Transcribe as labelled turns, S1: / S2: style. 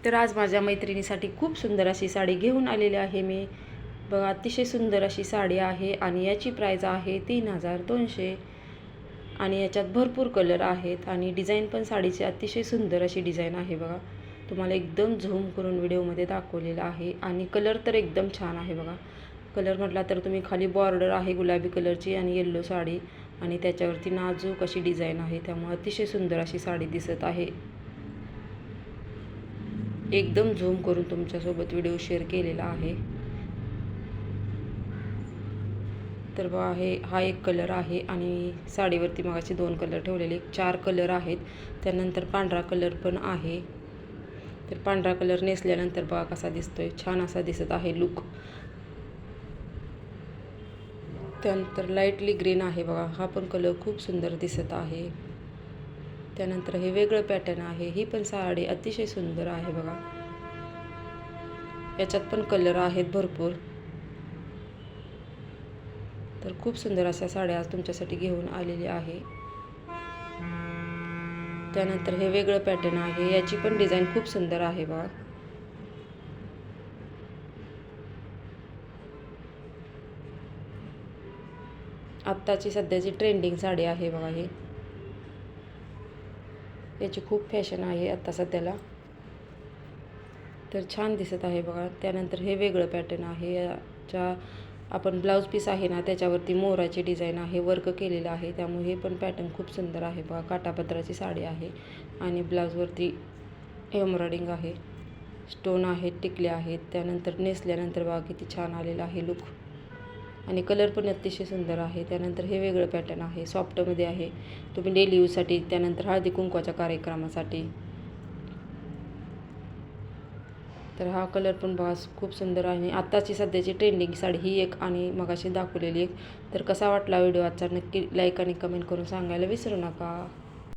S1: तर आज माझ्या मैत्रिणीसाठी खूप सुंदर अशी साडी घेऊन आलेली आहे मी. बघा, अतिशय सुंदर अशी साडी आहे आणि याची प्राईज आहे 3200 आणि याच्यात भरपूर कलर आहेत आणि डिझाईन पण साडीची अतिशय सुंदर अशी डिझाईन आहे. बघा, तुम्हाला एकदम झूम करून व्हिडिओमध्ये दाखवलेलं आहे आणि कलर तर एकदम छान आहे. बघा, कलर म्हटला तर तुम्ही खाली बॉर्डर आहे गुलाबी कलरची आणि येल्लो साडी आणि त्याच्यावरती नाजूक अशी डिझाईन आहे, त्यामुळे अतिशय सुंदर अशी साडी दिसत आहे. एकदम झूम करून तुमच्यासोबत व्हिडिओ शेअर केलेला आहे. तर बघा, हा एक कलर आहे आणि साडीवरती मगाशी 2 कलर ठेवलेले 4 कलर आहेत. त्यानंतर पांढरा कलर पण आहे. तर पांढरा कलर नेसल्यानंतर बघा कसा दिसतोय, छान असा दिसत आहे लुक. त्यानंतर लाईटली ग्रीन आहे. बघा, हा पण कलर खूप सुंदर दिसत आहे. त्यानंतर हे वेगळं पॅटर्न आहे. ही पण साडी अतिशय सुंदर आहे. बघा, याच्यात पण कलर आहेत भरपूर. तर खूप सुंदर अशा साड्या आज तुमच्यासाठी घेऊन आलेली आहे. त्यानंतर हे वेगळं पॅटर्न आहे. याची पण डिझाईन खूप सुंदर आहे. बघा, आत्ताची सध्याची ट्रेंडिंग साडी आहे. बघा, ही याची खूप फॅशन आहे आता सध्याला, तर छान दिसत आहे. बघा, त्यानंतर हे वेगळं पॅटर्न आहे. याच्या आपण ब्लाऊज पीस आहे ना, त्याच्यावरती मोराची डिझाईन आहे, वर्क केलेलं आहे, त्यामुळे हे पण पॅटर्न खूप सुंदर आहे. बघा, काठापदराची साडी आहे आणि ब्लाऊजवरती एम्ब्रॉयडिंग आहे, स्टोन आहेत, टिकले आहेत. त्यानंतर नेसल्यानंतर बघा किती छान आलेला आहे लुक आणि कलर पण अतिशय सुंदर आहे. त्यानंतर हे वेगळं पॅटर्न आहे, सॉफ्टमध्ये आहे, तुम्ही डेली यूजसाठी, त्यानंतर हळदी कुंकवाच्या कार्यक्रमासाठी. तर हा कलर पण बघा खूप सुंदर आहे. आत्ताची सध्याची ट्रेंडिंग साडी ही एक आणि मगाशी दाखवलेली एक. तर कसा वाटला व्हिडिओ आजचा नक्की लाईक आणि कमेंट करून सांगायला विसरू नका.